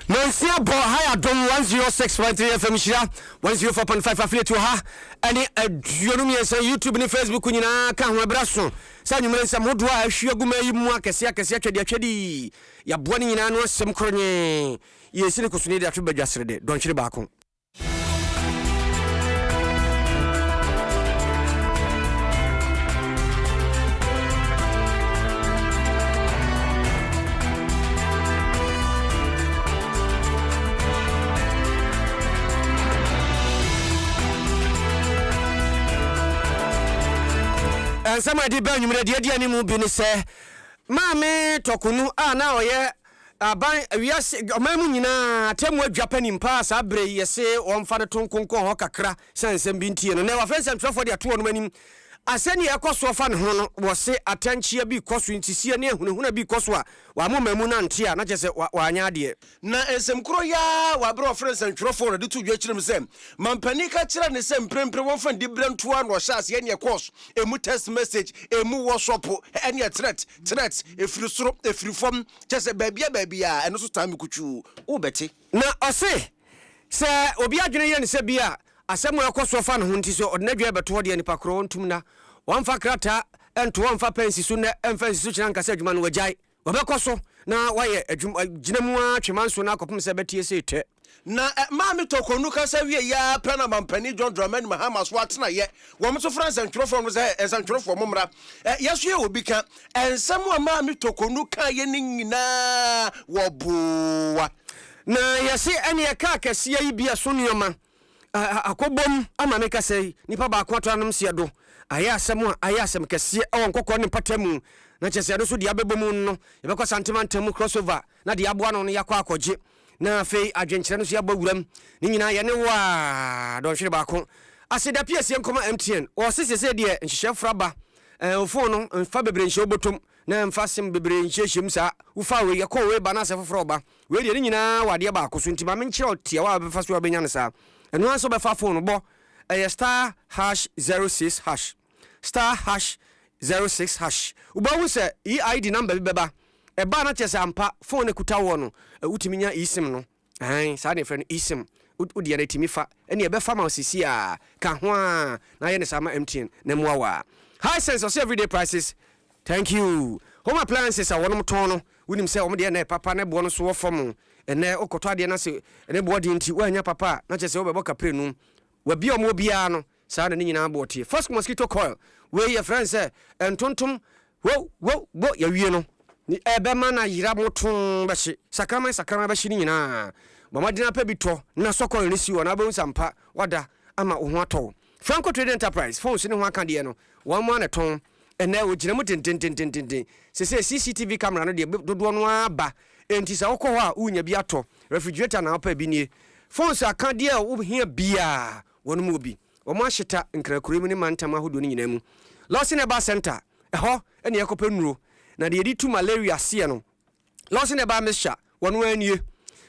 Nansia Bo High Adom 106.3 FM Shira 104.5 affiliate to her any Jeremy say YouTube ni Facebook nyina ka ho braso sa nyumere sam hodo a ahwiaguma yi mu akese atwedi ya boani nyina no sem kronye yesi ne kosuni de atwe badwasrede don hwere baako somebody ban you de ani mu bi ne se maame tokunu na oye aban wiase omamu nyina atemu adwapani mpa sa bre yese omfa ne tonkonkon ho kakra sansem bi ntie no na wa fensa ntwafo de ato no manim asani ekoso fa ne ho no wo se atanchia bi koso ntisie ne ehunehuna bi koso a wa momamu na nte a na chese wa anya de na esemkro ya wa bro friends ntwafo no de to dwa kirim se mampani ka kira ne se mprempre won fa de blantoa no hya ase ne koso emu text message emu WhatsApp ene threat efiri soro efiri fom chese babia eno so time kuchu wo beti na ose se obi adwene ye ne se bia asemu ekoso fa ne ho nti so odnadwa beto de nipa kro ntum na wamfa krata ento wamfa pensi so na emfansi so kira nkasa adwuma no wajai wabekoso na waye ginemu atwemanso na akopem se betie se te na maami tokonu kasa wie ya plana mampani John Dramani Mahama so atena ye wo so France ntwofo no se ntwofo momra yeso ye obi ka ensem a maami tokonu ka ye nyina wo boa na yesi ene ka kase yi bia so nioma akobom ama me kase nipa ba ko atanum se do ayasem kase o nkokọ ne patamu na chese do so dia bebomu no yebekọ santimantamu crossover na dia boa no yakọ akọje na fei adwenkyere no so yaba wuram ni nyina ye ne wa do hwere baako aseda piesie nkoma MTN o sesese de nhihye fraba ofo no mfa bebre nhye obotom na mfa sem bebre nhye hyem sa ufa we ye kọ we ba na se foforo ba we de nyina wade baako so ntima me nkyere otia wa befa so obenya ne sa eno anso befa phone bo star #06# star #06# ubawu se ID number bibeba eba na chese ampa phone ekuta wo no utiminya eSIM no sa ne friend eSIM udi na timi fa ene ebe fa ma osisi a ka ho a na ye ne sama MTN na muawa high sense of everyday prices thank you home appliances a wonom ton no wunim se omde na papa na bo no so wo fom ene okoto ade na se ene bo de nti wanya papa na chese wo bebo kapre num wa bia omo bia no sa na nyina bo tie first mosquito coil we your friend say entontom wo ya wie no ni ebe ma na yira moton be hye sakrama be hye ni nyina bomadina pa bito na sokon ni si wona ba unsampa wada ama wo ho ato Franco Trading Enterprise phone se ne ho aka de no wan mo na ton ene o gina mu tintintintintin se CCTV camera no de dodo no aba enti sa wokọ ho a unya bi ato refrigerator na pa bi nie phone se aka de a wo hia bia wono mu obi wo mo ahyeta nkrakuremu ni mantama hodo ni nyina mu Lawson Eba Center eho ene yakopɛ nuro na de yedi tu malaria se no Lawson Eba Mixture wono anie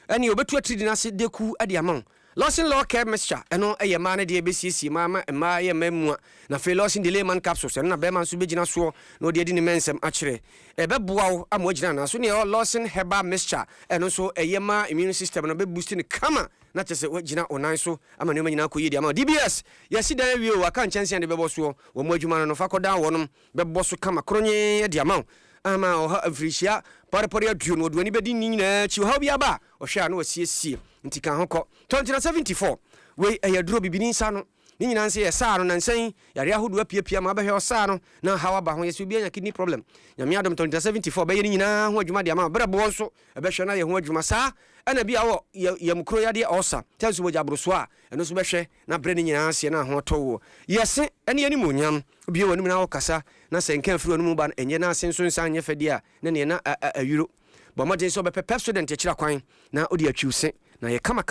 ene obetu atiri na se deku ade amon Lawson Law Care Mixture eno eye ma na de ebesiesi ma ye mamua na fe Lawson Delayman capsules eno na be man so begina so na ode edi ni mensem akire ebeboa wo ama ogina na so ne Lawson Herbal Mixture eno so eye ma immune system na be boost ni kama na chese wagina onan so ama ne manyina ko yedi ama DBS yesi dan wie o aka nchanse de bebo so wo mo adwuma no fa koda wonom bebo so kama kronye de ama ama o ha afrishia parepare aduo no odwani bedi nyina chi ha bia ba o hwe na wasiesie nti kan hokọ 2074 we ayaduro bibini nsa no ni nyina nse yesa no nansan yare ahodo apiapia ma behwe osa no na hawa ba ho yesu bia nya kidney problem nyame adom 2074 be ye nyina ho adwuma de ama brebo so ebehwe na ye ho adwuma sa ana bia wo yamkro yade osa tenso boja broso a eno so behwe na bre ni nyina ase na ho towo yese ene ye ni monyam bia wonu na wo kasa na senka afiri wonu mu ba enye na ase nso nsa anye fede a na ne na ayuro bo modern so be pep student ye kira kwan na odi atwiwse na ye kama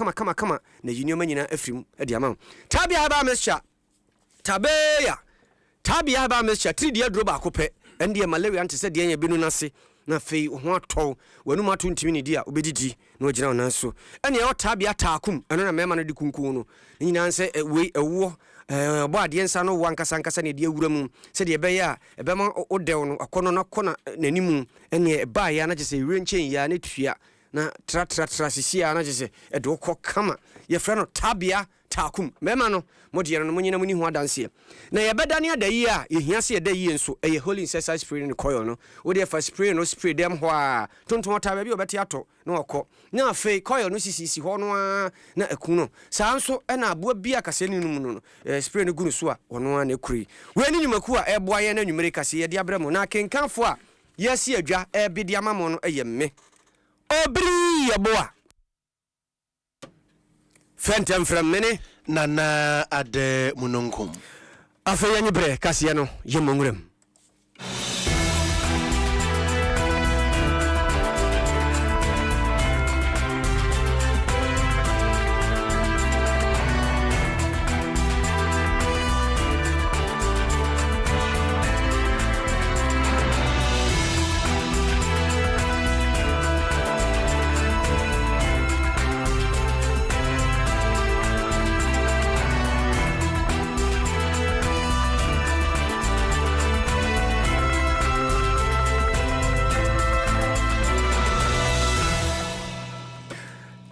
na yinoma nyina afrim ade ama tabia ba mesha tabia ba mesha 3 dia dro ba kope ende malaria ante se de anya binu nase na fei ho atɔ wanum ato ntimi ne di a obedidi na ogina onan so ene e otabia taakum eno na mema no de kunkun no nyina nse wei ewo bo ade nsa no wankasa nkasa ne de awura mu se de be ya ebe ma odew no akono na kona nanimu ene e ba ya na gese renchen ya na tua na tra sisia na gese e de okɔ kama ye frɛ no tabia taakum mema no modi no munyina muni ho adanse na ye bedane adayi a ye hia se adayi nso e ye holy incensed spray no coil no wo de fa spray no spray dem ho a tonton ta ba bi obete ato na okɔ na afei coil no sisi ho no a na akun no saa nso e na aboa bi akase ni num no spray no gunu so a ono a na kuri we ni nyumaku a e boa ye na nwumere kase ye de abramo na kenkanfo a ye si adwa e bi de amamo no ye me obri ye boa Fentem from many Nana ade munonkum. Afeyanyi bre kasiano yemongurem.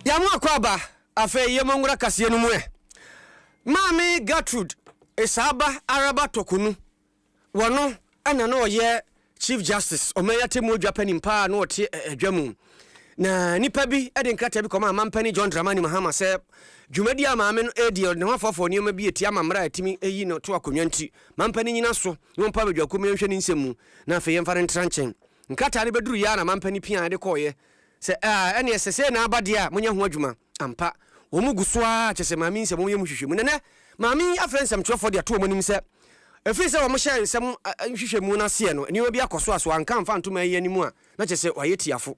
Yamwa kwaba afe yemongura kasiye no mwe Mami Gertrude esaba araba tokunu wono ana no ye Chief Justice omeya temu Japan mpa na ote adwamu na nipa bi ede nkrata bi koma mampani John Dramani Mahama se dwumadi amaame no edio ne hofofo ne ma bi eti amamra atimi eyi no to akonwanti mampani nyina so no mpa badwako me nhwe ne nsemu na afe yemfa ne ntranchen nkrata ne beduru ya na mampani pia de koye se ene sese na abade a munya ho adwuma ampa wo mugusoa kyese maami nsem wo yemu hwehwemu ne maami afrensem twofo de ato omanim se efi se wo mo hye nsem hwehwemu na se no eni obi akoso aso anka mfa ntoma yi animu a na kyese waye tiafo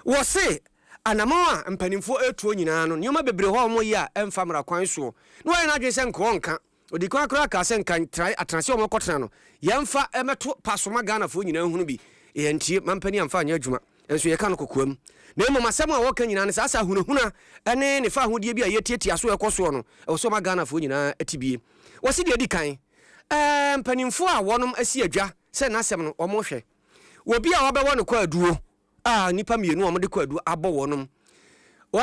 wo se anamo a mpanimfo etuo nyina no nyoma bebre ho mo yi a emfa mra kwan so no waye na adwe se nko nka odi kwa kra ka se nka atrase o mo kotena no yemfa emeto pasoma Ghana fo nyina hunu bi yentie mampani amfa anya adwuma enso ye ka no kokoam na emo masem a woka nyina ne sasa hunahuna ene ne fa hodie bi a yetietia so ekoso no e so ma Ghana fo nyina atibie wose de adi kan mpanimfo a wonom asi adwa se na asem no omo hwe obi a wabewo no kwa aduo nipa mienu omo de kwa aduo abo wonom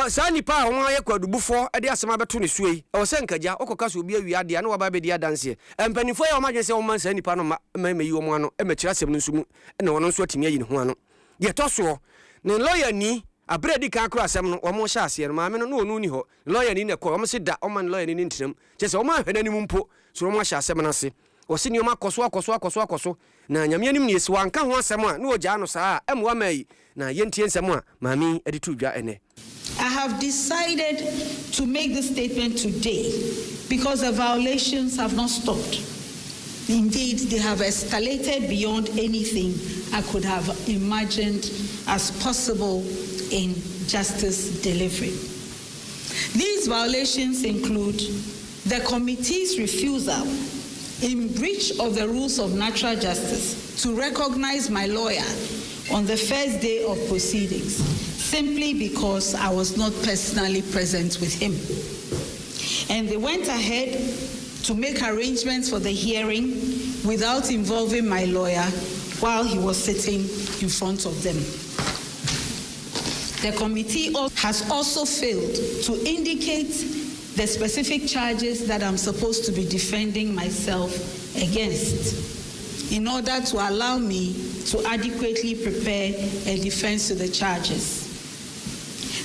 sa nipa a won aye kwa adubufo e de asema beto ne suei e wose nkaja okoka so obi awi ade na waba be de adanse mpanimfo ya omadwe se woman sa nipa no ma yi omo ano e makira asem no nsumu e na wono nso atimi ayi ne ho ano ye toso ne lawyer ni abredi kan kro asem no omo hya ase no maame no no ni ho lawyer ni ne ko omo se da oman lawyer ni ntram chese omo ahwena ni mumpo so omo hya asem na se wose ni omo akoso na nyame anim ne esi wanka ho asem a na ogya no saa emwa mai na yentie nsem a maame edi tu dwa ene. I have decided to make this statement today because the violations have not stopped. Indeed, they have escalated beyond anything I could have imagined as possible in justice delivery. These violations include the committee's refusal, in breach of the rules of natural justice, to recognize my lawyer on the first day of proceedings, simply because I was not personally present with him. And they went ahead to make arrangements for the hearing without involving my lawyer while he was sitting in front of them. The committee has also failed to indicate the specific charges that I'm supposed to be defending myself against in order to allow me to adequately prepare a defense to the charges.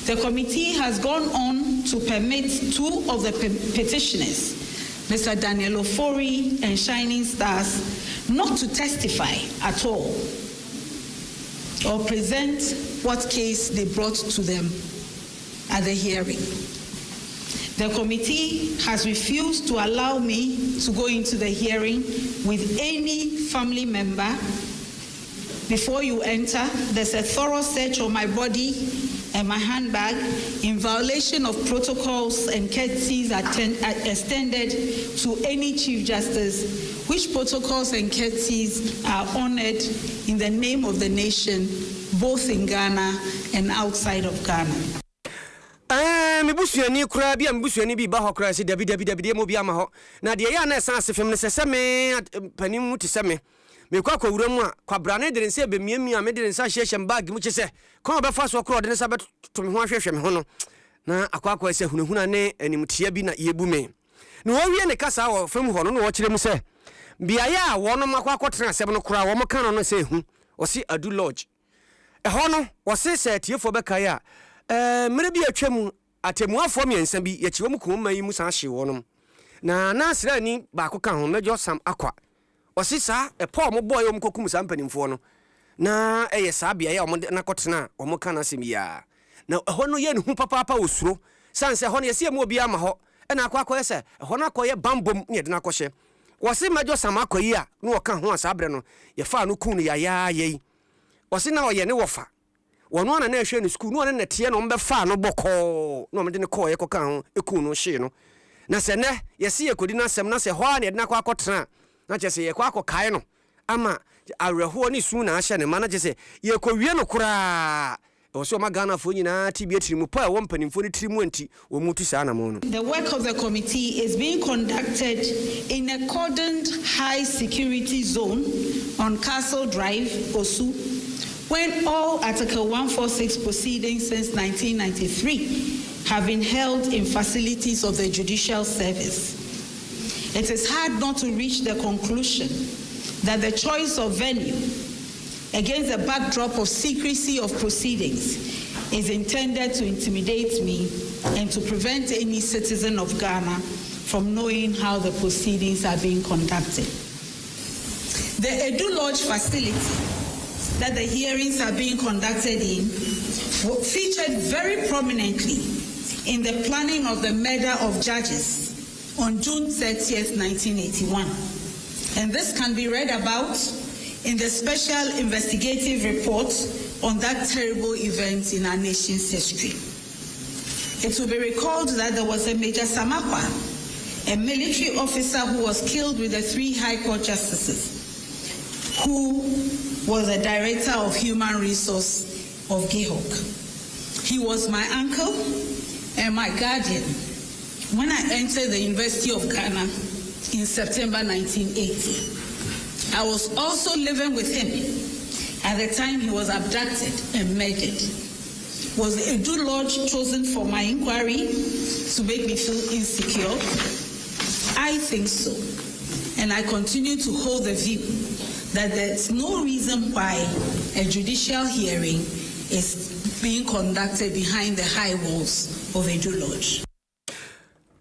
The committee has gone on to permit two of the petitioners, Mr. Daniel Ofori and Shining Stars, not to testify at all or present what case they brought to them at the hearing. The committee has refused to allow me to go into the hearing with any family member. Before you enter, there's a thorough search of my body and my handbag in violation of protocols and courtesies extended to any Chief Justice, which protocols and courtesies are honored in the name of the nation both in Ghana and outside of Ghana. Me busuani kura bia me busuani bi ba ho kura se dabi mo bia ma ho na de ya na san asefem ne sese me panim mu te se me kwa wura mu a kwa brane de nse be miamia me de nsa hyehyem bag mu chese kwa be fa so kura de nsa beto me ho ahwehwe me ho no na akwa se hunahuna ne animtia bi na yebu me na wo wie ne kasa wo fam ho no wo kire mu se bia ya wo no makwa kwotena asem no kura wo mo kan no se hu wo si adu lodge ho no wo se se tiefo be kai a mere bi atwam atemuafo miensa bi ye chiwo mu kuma yi mu san hye wonom na nasra ni ba ko kan ho mejo sam akwa osisa epo mo boy om kokum sam panimfo no na eye sabia ya om na kotena om kan asem ya na ho no ye ne hu papa osuro sanse ho no ye sie mu obi ama ho na akwa ese ho na akoye bambom ne de na akohye wose mejo sam akwa yi a na wo kan ho asabre no ye fa no kun ya ye wose na oye ne wofa wono na ehwe no school no na tie no mbefa no boko no mede ne call ye koka ho eku no hye no na se ne ye se ekodi na sem na se ho na de na kwa akotena na che se ye kwa akokae no ama areho ni su na ahye ne ma na che se ye kowie no kura o so ma Ghana fo nyina tibie tirimu pa wo mpanimfo ni tirimu anti wo mutu sa na mo no. The work of the committee is being conducted in a cordoned high security zone on Castle Drive, Osu, when all Article 146 proceedings since 1993 have been held in facilities of the judicial service. It is hard not to reach the conclusion that the choice of venue against the backdrop of secrecy of proceedings is intended to intimidate me and to prevent any citizen of Ghana from knowing how the proceedings are being conducted. The Edu Lodge facility that the hearings are being conducted in featured very prominently in the planning of the murder of judges on June 30th, 1981. And this can be read about in the special investigative report on that terrible event in our nation's history. It will be recalled that there was a Major Samakwa, a military officer who was killed with the 3 High Court justices, who was the director of human resource of GEHOC. He was my uncle and my guardian when I entered the University of Ghana in September 1980. I was also living with him at the time he was abducted and murdered. Was the Edu Lodge chosen for my inquiry to make me feel insecure? I think so. And I continue to hold the view that there's no reason why a judicial hearing is being conducted behind the high walls of Edu Lodge.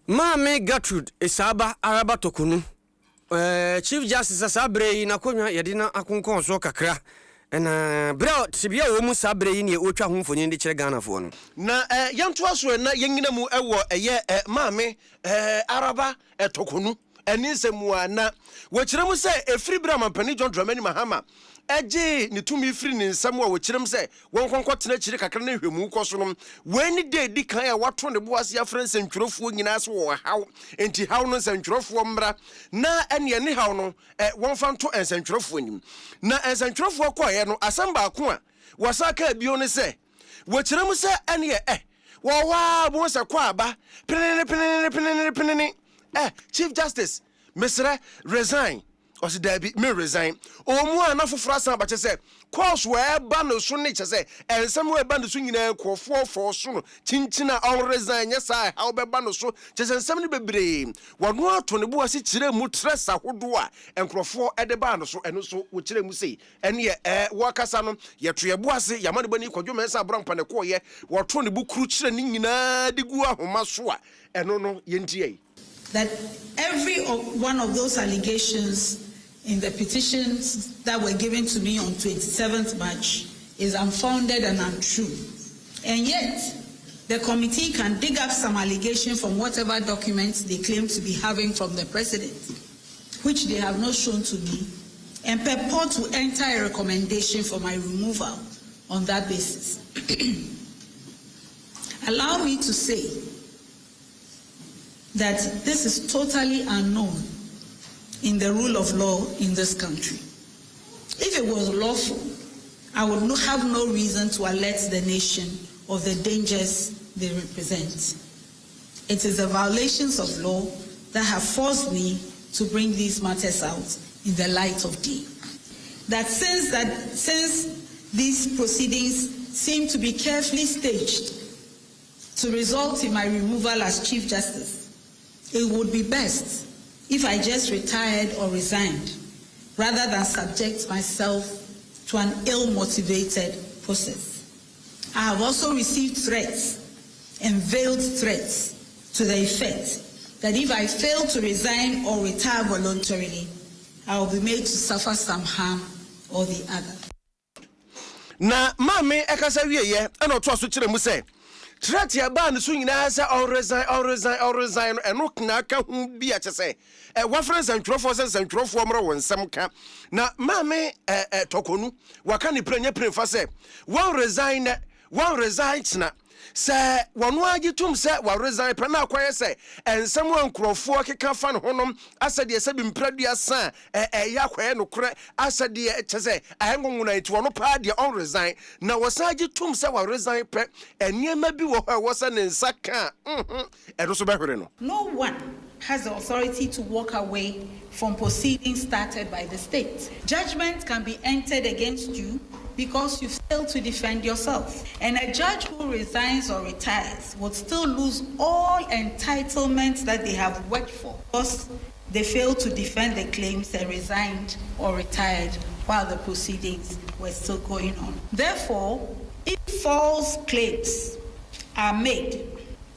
Mame Gertrude Isaba Araba Tokunu. Chief Justice Sabre na konwa yedina akonkon so kakra. Na bro tibia wo mu sabre yi ne otwa ho mfonyin de kire Ghana fo no. Na yanto aso na yengina mu ewo eye mame Araba Tokunu. Enisemua na wekirem se efiri bra mampani John Dramani Mahama eje ne tumi firi ne nsam a wekirem se wonkonko tena kire kakra na hwemu koso no weni de di kan a wato ne boase afrense ntworofuo nyina se wo haw enti haw no nsantworofuo mbra na ene ne haw no wonfa nto nsantworofuo nim na nsantworofuo koye no asamba ko a wasaka bio ne se wekirem se ene wo wa bo se kwa aba penene Chief Justice, Mr. Resign. Or said there be me resign. Omu anafu frasa bache se course where bando so nature say and somewhere bando so nyina ko for so chinchina on resign yes I how be bando so just nsem ne bebre wonu ato ne bo ase kire mu tresa hodo a enkrofo e de bando so eno so wo kire mu sei ene ye wakasa no ye to ye bo ase yamane bani kwadwo mensa abrampa ne ko ye wo to ne bu kru kire ni nyina de gu ahoma so a eno no ye ntie that every one of those allegations in the petitions that were given to me on 27th March is unfounded and untrue. And yet, the committee can dig up some allegation from whatever documents they claim to be having from the president, which they have not shown to me, and purport to enter a recommendation for my removal on that basis. Allow me to say that this is totally unknown in the rule of law in this country. If it was lawful, I would have no reason to alert the nation of the dangers they represent. It is the violations of law that have forced me to bring these matters out in the light of day. Since these proceedings seem to be carefully staged to result in my removal as Chief Justice, it would be best if I just retired or resigned rather than subject myself to an ill-motivated process. I have also received threats and veiled threats to the effect that if I fail to resign or retire voluntarily, I will be made to suffer some harm or the other. Na mame ekasa wie ye na oto aso kire mu se threat ya ba ne so nyina se all resign eno kna ka hu bi a chese wa friends and trofo mro won sam ka na mame tokonu waka ne pranya prefa se one resign na se wonu agitum se wa resign pe na akwaye se ensam wankrofo keka fa ne honom asade se bi mpradua san ya kwaye no kore asade chese ahengonwuna enti wono pa de on resign na wosan agitum se wa resign pe eniema bi wo ho wosan ne nsaka edo so behwere no. No one has the authority to walk away from proceedings started by the state. Judgment can be entered against you because you failed to defend yourself. And a judge who resigns or retires would still lose all entitlements that they have worked for because they failed to defend the claims they resigned or retired while the proceedings were still going on. Therefore, if false claims are made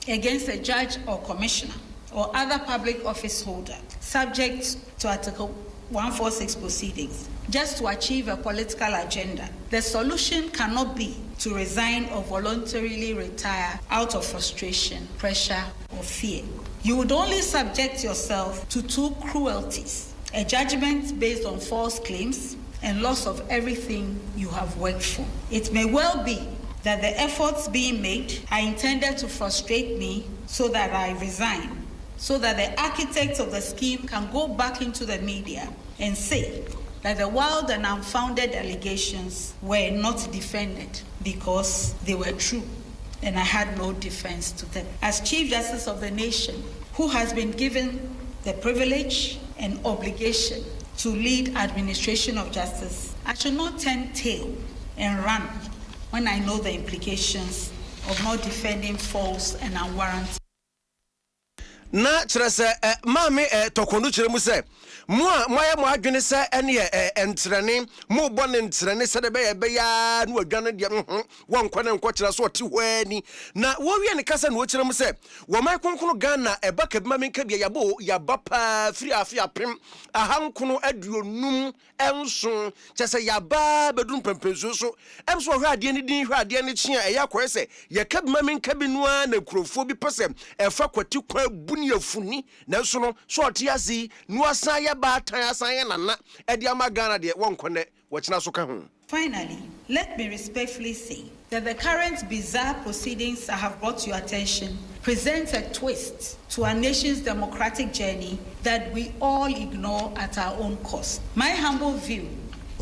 against a judge or commissioner or other public office holder subject to Article 146 proceedings, just to achieve a political agenda, the solution cannot be to resign or voluntarily retire out of frustration, pressure, or fear. You would only subject yourself to two cruelties: a judgment based on false claims and loss of everything you have worked for. It may well be that the efforts being made are intended to frustrate me so that I resign, so that the architects of the scheme can go back into the media and say that the wild and unfounded allegations were not defended because they were true and I had no defense to them. As Chief Justice of the nation, who has been given the privilege and obligation to lead administration of justice, I should not turn tail and run when I know the implications of not defending false and unwarranted. Na chrese mame tokonu chere mu se moya mo adwene se ene entrene mo bo ne entrene se de be ya no adwane de won kwane nko chere so oti hwani na wo wie ne kasa na wo chere mu se wo mai konkono Ghana eba ka bima menka bia ya ba pa firi afia pem ahankono aduonum enso chese ya ba bedum pempenso so emso hwa ade ne din hwa ade ne chia eya kwese ye ka bima menka bi no na kurofo bi pese efa kwati kwa Yafuni, Nelson, short yazi, Nuasaya Bataya Sayana, Ediama Ghana, de one connect, watch Nasuka. Finally, let me respectfully say that the current bizarre proceedings I have brought to your attention present a twist to our nation's democratic journey that we all ignore at our own cost. My humble view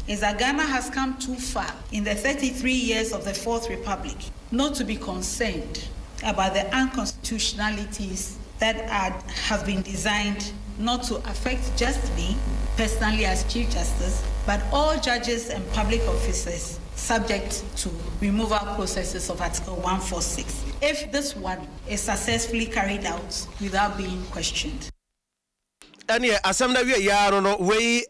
is that Ghana has come too far in the 33 years of the Fourth Republic not to be concerned about the unconstitutionalities that have been designed not to affect just me personally as Chief Justice, but all judges and public officers subject to removal processes of Article 146, if this one is successfully carried out without being questioned. Ane asamna wie ya no we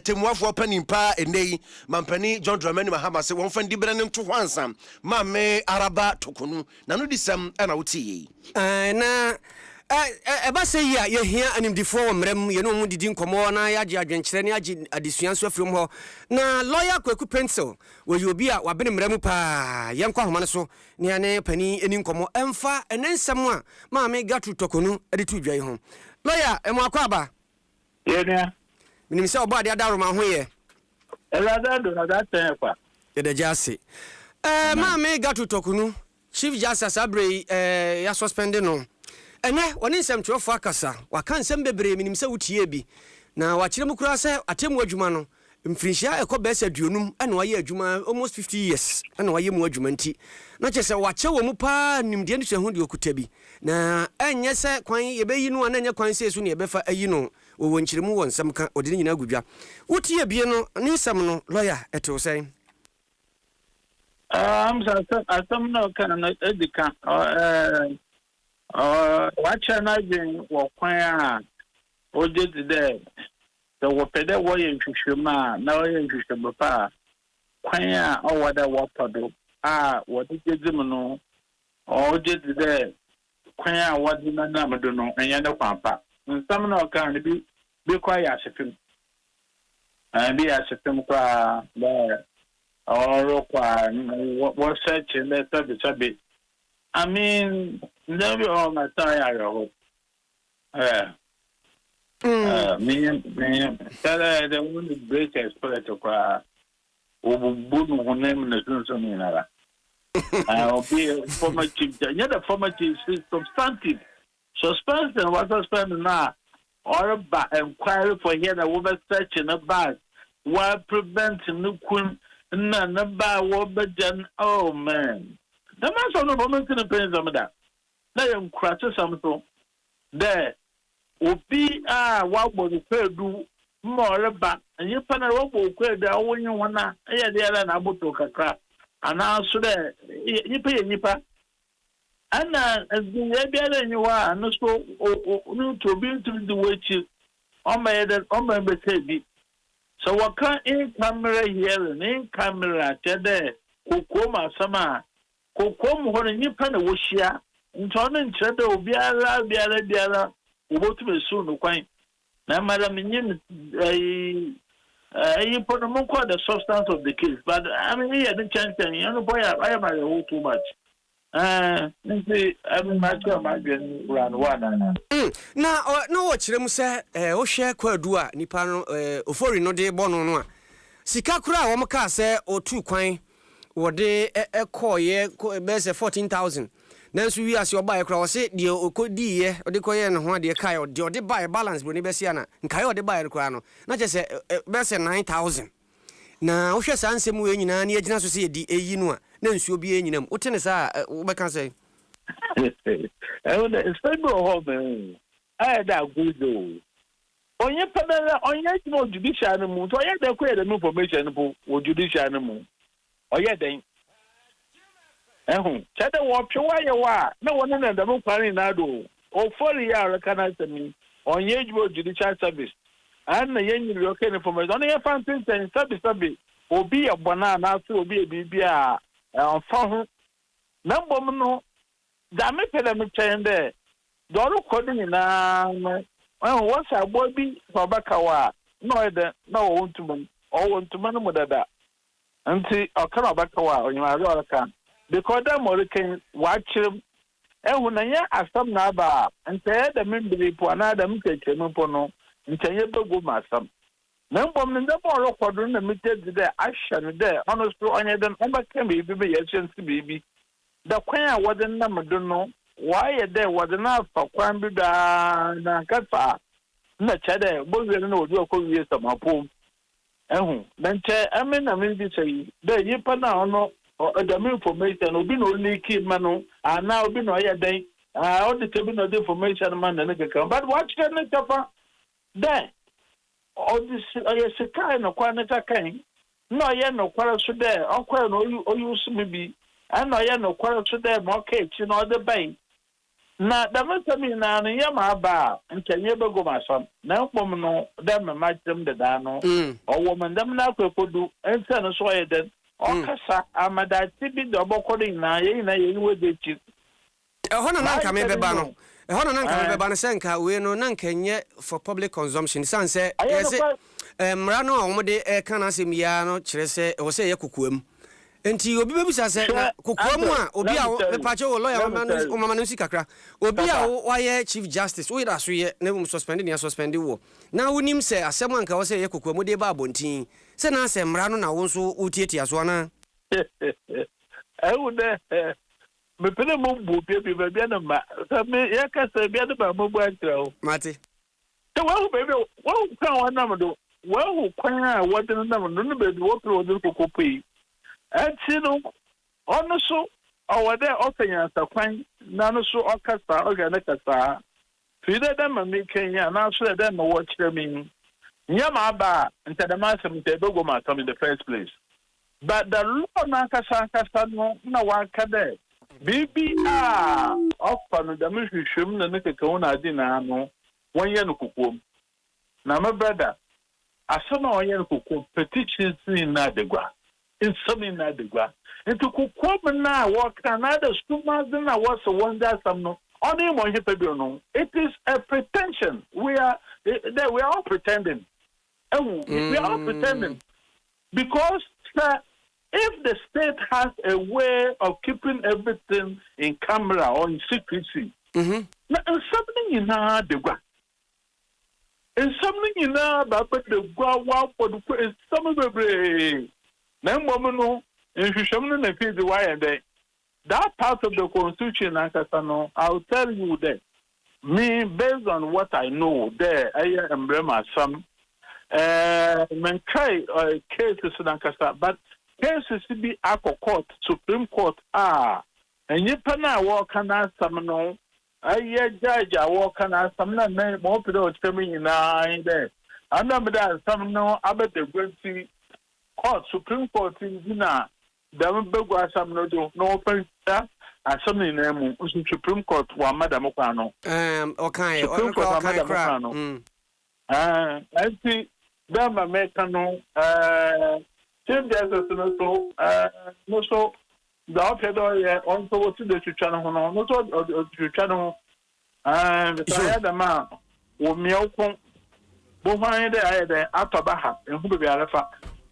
temuafo panimpa enei mampani John Dramani Mahama se won fan dibere ne nto hwansam mamme araba tokonu na no disam ana wuti na eba se ya ye hia animdifo womrem ye no mu didi nkomo na ya agi adwenkyere ne agi adesuan so afrom ho na lawyer Kwaku Pencil wo ye obi a wabene mrem pa ye nkwa homa ne so ne ane pani eni nkomo emfa enensam a maame gatu tokonu ede tu dwan ho lawyer emo akwaba yenia minim se oba de adaro ma ho ye elada na that time kwa ye de jase maame gatu tokonu Chief Justice Abrey ya suspend no ene woni nsem twofo akasa waka nsem bebre minim se wutie bi na wakire mu kura se atemu adwuma no mfrinhia ekọ bese aduonum ana waye adwuma almost 50 years ana waye mu adwuma nti na chese wache wo mu pa nimde ne hwe de okuta bi na enye se kwan ye beyi no na enye kwan se su ne ye befa ayi no wo nkyiremu wo nsam ka ode nyina agudwa wotie bie no ne nsam no lawyer eto sen asam no kan na edika wacha na jin wo kwan a oje de the wopede wo ye nhwehwema na wo ye nhwehwema pa kwan a owada wopado a wodi jedzim no oje de kwan a wodi na namdo no enya ne kwampa nsam na kan bi kwa ya sefim bi ya sefim kwa ba oro kwa what search in that sabi I mean never all my time yo me tell the one to break a spirit kwa obubu no name na so me na I'll be former chief yeah the former chief substantive suspension was suspended now or ba inquiry for here that we search in a bag while preventing the kun na ba wo bajan oh man the man so no moment in the pains of that na yam krache samso there obi wa bo the pedu more ba and pana wo bo kwedu awonye wona e de ala na aboto kakra ana so de nipa ana ya bia de nyiwa no so no to be to the way o ma be bi so what can in camera here and in camera today kokoma sama kokom ho nipa na wo hia ntone nkyerede obiara obotu besu no kwan na madam nyin pono call the substance of the case but I mean here the chance you know boy I am too much I'm not sure my run one na no wo kyerem se wo hwe kwadu a nipa no ofori no de bono no a sika kura a wo mka se otu kwan wo de ekoye be se 14,000 nanso wi ase oba ekura wo se de okodi ye ode koye no ho de kai ode buy balance bro ni be sia na nkai ode buy kura no na che se be se 9,000 na wo hwe sansem we nyina na agina so se di eyi no a na nsuo bi enyinam wo tene sa wo be kan se it's home da good onye pedala onye mo judicial no mu to onye da ko the information no judicial no mu onye den chede wo pwa ye wa na wona na da mo kwari na do o fori ya kana semi onye judicial service an na yenyi local information onye fantin service obi e bona na so obi e bibia fa ho na mbom no da me pele me chende doru kodini na what's a boy babakawa no ede na wontuman no mudada anti okana babakawa onyaro aka because that Moroccan watchim ehunanya asam na ba ante da membri po na da mkeke no po no ntanye begu masam na mbom ne da bo record na mited de ahya no de honestly onye den obaka be yesensi bibi da kwan a woden na medo no why there was enough for kwambi da na kafa na chede bozi na odu akowie samapom dan che amena me bi sei da yipa na ono da me information obi no leak mano ana obi no ya den all the table no information man na keka but what can it kafa da all this yes kai no kwa na kan no ye no kwara so de okwa no oyusu me bi ana ye no kwara so de mo ke chi no de ban na da masami na no yama ba nkenye bego masam na nkpom no da mama tem de da no owo mandam na akwekodu ense no so ye den okasa amada tibi de obokodi na ye we de chi ehona na nka me beba no ehona na nka me beba no senka we no na nkenye for public consumption sanse yese mra no omo de kana semia no kire se wo se ye kokoam enti obi bebusa se kokoamu a obi a mepache wo lawyer o mama no sikakra obi a wo ye chief justice wo ira so ye na mu suspend ne suspend wo na wonim se asem anka wo se ye kokoamu de ba abontin se na se mra no na wo nso utietia so na awu de me pele mo bu bi bia na ma se me ya ka se bia de ba mo bu akra o mate te wo bebe wo kan wa na mo do well, what the number, no baby, what the cocoa. And also, our there often as a fine, none so orchestra, organic. Feed them and make Kenya and answer them what you mean. Yamaba and Tadamasa Mutebogoma come in the first place. But the law Nakasa no one can there. BBR often the musician and make a cone dinner no 1 year no cocoa. Now, my brother, I saw no year cocoa petitions in Nadegua. In some in Nadegua. And to cocoa now walk another 2 months and I was a wonder some no. It is a pretension. We are all pretending. We are all pretending. Because if the state has a way of keeping everything in camera or in secrecy, something in our degua. And something in our the wow for the some of the name woman and she showed me the why and they. That part of the Constitution, I'll tell you that. Me, based on what I know, there, I embrace some cases in Lancaster, but cases to be Aqua Court, Supreme Court, and you can walk and ask some no. I judge, I walk and ask some name, more people coming in there. I remember that some no, about the Grancy Court, Supreme Court in Dina. Dalam begwa sam no do no open asam ni na mu Supreme Court wa Madam Okwano okay Supreme Court wa Madam Okwano anti dama meka no Chief Justice no so da opedo ye on so what the chucha no no so chucha no the other man wo miokon bo hwan de aye de atoba ha enhu be alafa.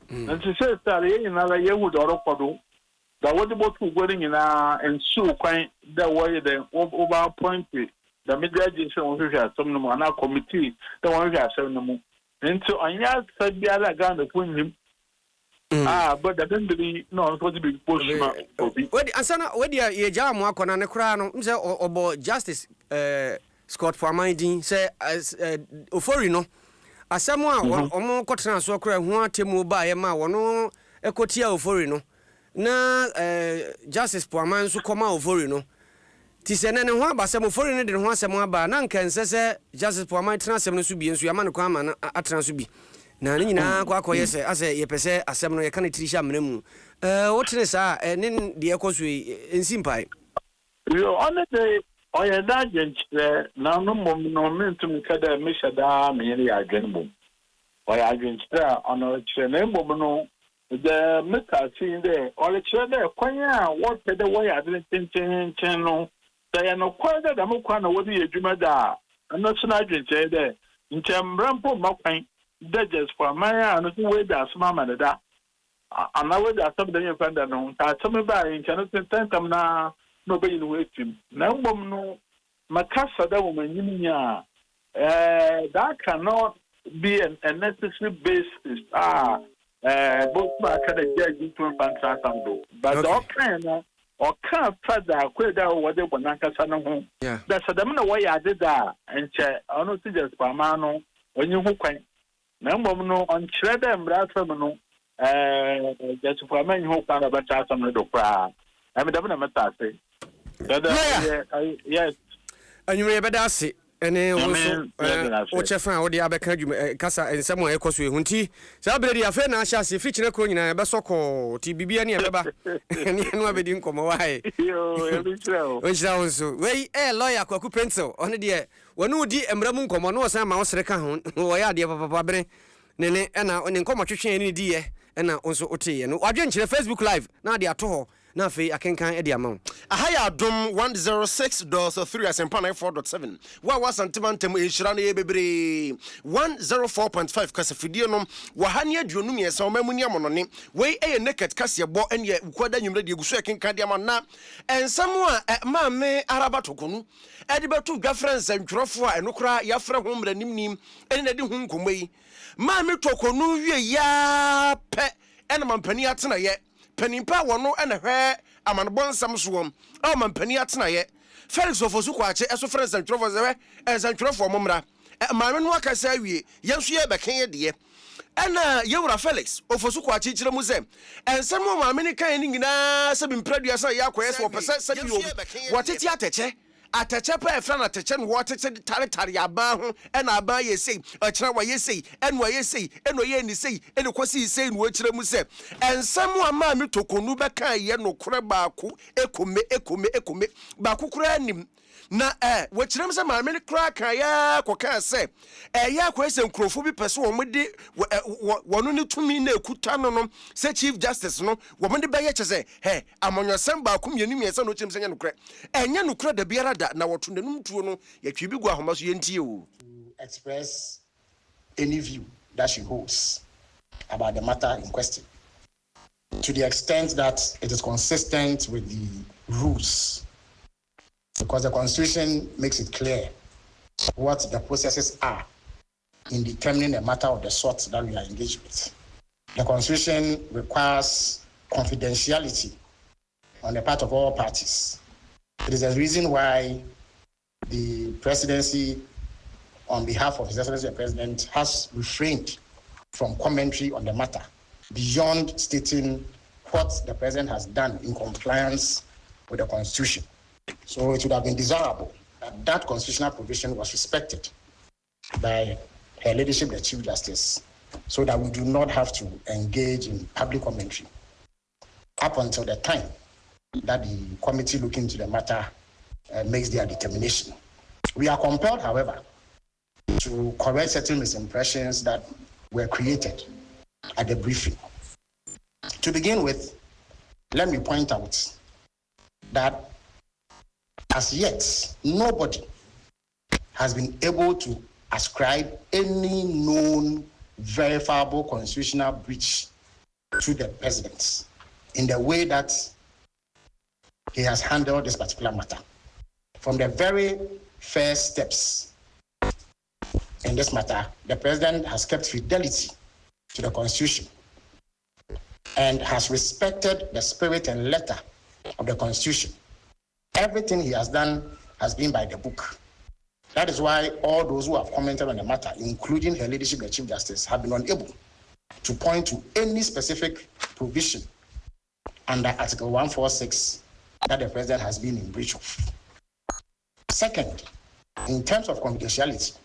And she says that another year would or that what about going in and so quite that way the over appointed the mediation of some committee, the one who has 7 more. And so I just said the other gun between him. But I don't believe no, what to be postman. Where you jam work on a crown or Justice Scott for my dean say as Oforino. Asamwa omo kotena so kra hu atemu ba ye ma wono ekotia ofori no na Justice Poaman so koma ofori no ti se ne ho abasem ofori ne de ho asem aba na nka nsese Justice Poaman tena asem no so bi enso ya ma ne kwa ma na atena so bi na ne nyina kwa akoye se ase ye pese asem no ye kan tirisha mnemu wotene sa ne de ekoso ensimpai yo on the I had that now no momentum kada Mishada Miri Agenbo. Or against there on a Chenembo, the Mika seen there, or a chair there, Quanya, what the way I didn't think channel. They are no quite that Amukana would be a Jumada. I'm not so nice there. In Chambrampo Mopping, that just for Maya and the way that's Mamma da. And I would have something you find that no, some about in Channel Tentam now. Nobody wait him. Now, no, Macassa, that woman, that cannot be a necessary basis. Both my kind of judge into Bank but all kind or can't father, quit out what they want home. That's a damn way I did that, and I don't see just Pamano when you hook. Now, no, on Shredder and Bradford, just for a man who can't about some little cry. I'm a double yes. And you may better see. And also, what you found the Abeka Casa and someone equals with Hunti. Sabri, a friend, I shall see feature a coin in a Basoko, TBB and Yabba, and you know, I didn't come away. Which sounds so. Way, lawyer, Cocu pencil, on the dear. When no dear and Bramun come on, no some mouse recount, who I are dear Papa Nene, and now on in Comachu any dear, and now also Oti. And I joined Facebook Live, now they are told. Na fe akenkan e dia ma ahaya adom 106.3 asempa 94.7 wa wasantimantem ehira na ye bebre 104.5 kasafidie no wa hane aduonum ye se omamuni amonone we eye naked kasiebo ene ukwada nwumre de guso akenkan dia ma na ensam a maame araba tokonu e de betu gafrens antworofo a enokora ya fra ho mranim ene na de hu nkomai maame tokonu wie ya pe ene mampani atena ye Penimpa wono ene hwe amanbon samso mampani atena ye Felix ofosu kwache eso friends and trovers we ensantwerofo momra maame no aka say wie yenso ye bɛkan de ɛna yewura Felix ofosu kwa chichire mu sɛ ensɛm mo maame ne kan ni nyinaa sɛ bimpradua sɛ yakɔyɛ sɛ wɔpɛ sɛ bi wɔtete atɛkyɛ pa efra na atɛkyɛ no wɔtete tare aba ho ɛna aba yɛ sei ɔkyerɛ wɔ yɛ sei ɛna wɔ yɛ sei ɛna ɔyɛ ni sei ɛna kɔsi sei no wɔkyerɛ mu sɛ ensɛm a maame tokonu bɛka yɛ no korɛ baako ekome baako korɛ anim na wɔkyerɛ mu sɛ maame ne kora kan ya kɔka sɛ ya kɔ sɛ nkrofo bi pɛso wɔn de wɔno ne tumi na ekuta no sɛ chief justice no wɔn de bɛyɛ kyɛ sɛ amonyɔsɛm baako mmienu mmiɛnsa no kyerɛ mu sɛ nya no korɛ ɛnya no korɛ da biara da na wɔto nanum tuo no yɛtwi bi gu ahoma so yɛntie o express any view that she holds about the matter in question to the extent that it is consistent with the rules. Because the Constitution makes it clear what the processes are in determining a matter of the sort that we are engaged with. The Constitution requires confidentiality on the part of all parties. It is a reason why the presidency, on behalf of His Excellency the President, has refrained from commentary on the matter beyond stating what the President has done in compliance with the Constitution. So it would have been desirable that that constitutional provision was respected by Her Ladyship, the Chief Justice, so that we do not have to engage in public commentary up until the time that the committee looking into the matter makes their determination. We are compelled, however, to correct certain misimpressions that were created at the briefing. To begin with, let me point out that as yet, nobody has been able to ascribe any known verifiable constitutional breach to the president in the way that he has handled this particular matter. From the very first steps in this matter, the president has kept fidelity to the Constitution and has respected the spirit and letter of the Constitution. Everything he has done has been by the book. That is why all those who have commented on the matter, including Her Ladyship, the Chief Justice, have been unable to point to any specific provision under Article 146 that the President has been in breach of. Second, in terms of confidentiality,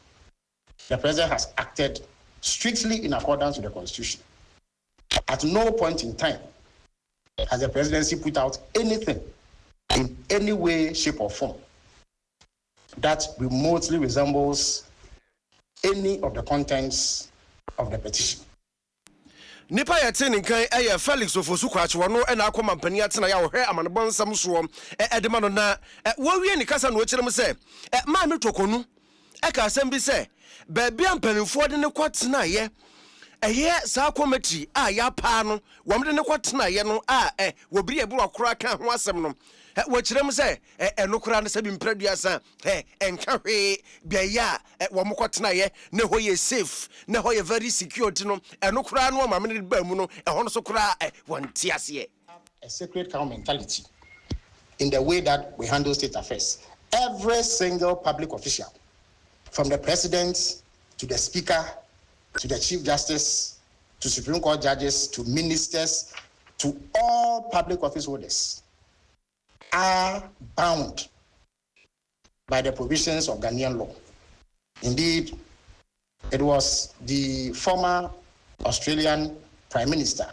the President has acted strictly in accordance with the Constitution. At no point in time has the Presidency put out anything in any way, shape, or form that remotely resembles any of the contents of the petition. Nipa yɛte ne nkan ɛyɛ Felix ofosu kwaakyewa no ɛna akɔ mampani atena ya wɔhwɛ amanebɔ nsɛm soɔ ɛde no na wɔwie ne kasa no wɔkyerɛ mu sɛ maame tokonu ɛka asɛm bi sɛ baabi a mpanimfoɔ de ne kɔtena yɛ ɛyɛ saa committee a yɛapaa no wɔm de ne kɔtena yɛ no a wɔbiri ɛbi wakora ka ho asɛm no wɔkyerɛ mu sɛ ɛno kora no sɛ bi mpradua sa ɛnka hwee biayɛ a wɔm kɔtena yɛ ne hɔ yɛ safe ne hɔ yɛ very security no ɛno kora no ɔma me ba mu no ɛhɔ no so kora wɔnte aseɛ. A sacred cow mentality in the way that we handle state affairs. Every single public official, from the president to the speaker to the Chief Justice to Supreme Court judges to ministers to all public office holders, are bound by the provisions of Ghanaian law. Indeed, it was the former Australian Prime Minister,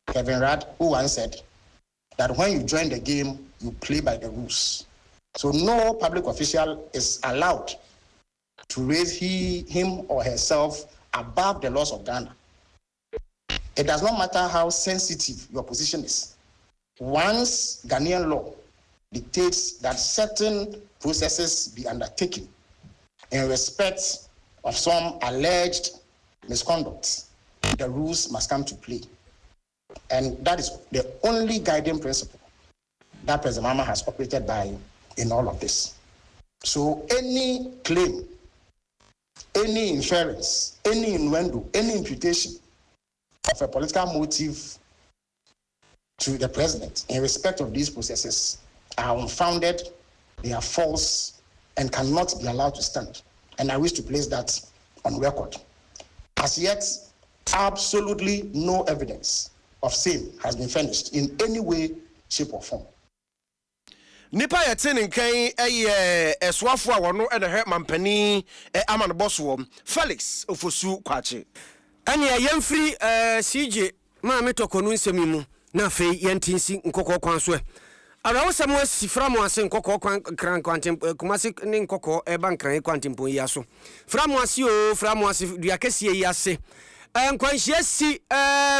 Kevin Rudd, who once said that when you join the game, you play by the rules. So no public official is allowed to raise him or herself above the laws of Ghana. It does not matter how sensitive your position is. Once Ghanaian law dictates that certain processes be undertaken in respect of some alleged misconduct, the rules must come to play. And that is the only guiding principle that President Mahama has operated by in all of this. So any claim, any inference, any innuendo, any imputation of a political motive to the president in respect of these processes are unfounded, they are false, and cannot be allowed to stand and I wish to place that on record. As yet, absolutely no evidence of same has been furnished in any way, shape, or form. Nipa yɛte nkan ɛsoafo a wɔno ɛna hɛ mampani ama no bɔso Felix Ofosu Kwache ɛne yɛmfiri CJ ma metɔkɔ no nsɛm mu na afei yɛntinsi nkɔkɔ kwan so arawo sɛm asi fra mo ase nkɔkɔ kwan kran kwantem kumase ne nkɔkɔ ɛba nkran kwantempo yi aso fra mo ase o fra mo ase dua kɛsie yi ase nkwanhyia si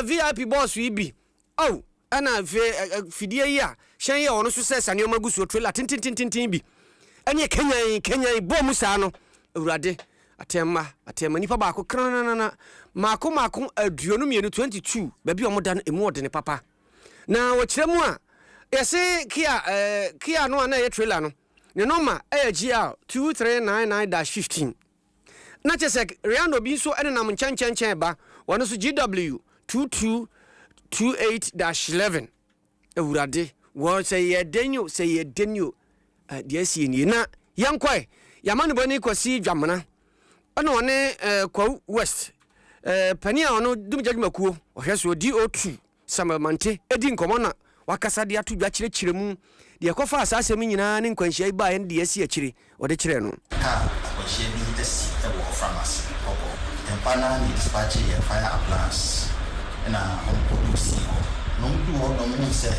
VIP boss yi bi oh ana fidie yi a hyɛn yi a ɔno so sɛ saneoma gu so trailer tintintintin bi ɛne Kenya bɔ mu saa no awurade atema nipa baako kranana mako aduonu mienu 22 baabi ɔmo da no emu ɔde ne papa na wɔkyerɛ mu a yɛse kia no ana yɛ trailer no ne noma ɛyɛ GR 2399-15 na kyɛ sɛ Riano bi nso ɛne nam nkyɛnkyɛn ba wɔno so GW 2228-11 awurade wɔ sɛ yɛ denyo deɛ sie nie na yɛnkɔe yɛma no bɔne kwasi dwamena ɛna ɔne Kwawu West pani a ɔno dum jadwumakuo ɔhwɛ so DO2 Samuel Mante edi nkɔmɔ na wakasa de ato dwa kyerɛkyerɛ mu de ɛkɔfa asasɛm nyinaa ne nkwanhyia ba yɛn de asi akyire ɔde kyerɛ no akwanhyia bi asi ɛwɔ pharmacy kɔkɔ tempana ne dispatch yɛ fire appliance na ɔmproduce hɔ no mdu hɔ no mu sɛ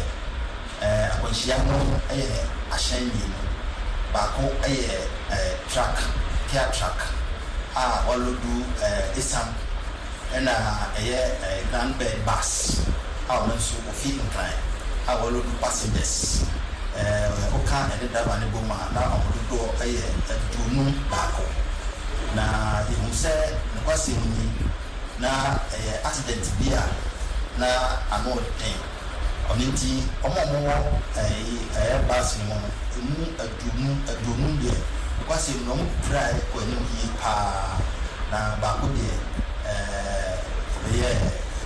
akwanhyia no ɛyɛ ahyɛn mmienu baako ɛyɛ care truck a wɔlodu esam ɛna ɛyɛ grand bed bus a wɔn nso ofi nkran a wɔlodu passengers ɔka ɛde daba ne bom a na ɔmododo ɛyɛ aduonu baako na ehu sɛ nekwasɛ mu ni na ɛyɛ accident bi a na ano ɔden ɔno nti ɔmo ɛyɛ bus no mu emu aduonu deɛ nekwasɛ mu na ɔmo kura ɛkɔ anim yie paa na baako deɛ ɔbɛyɛ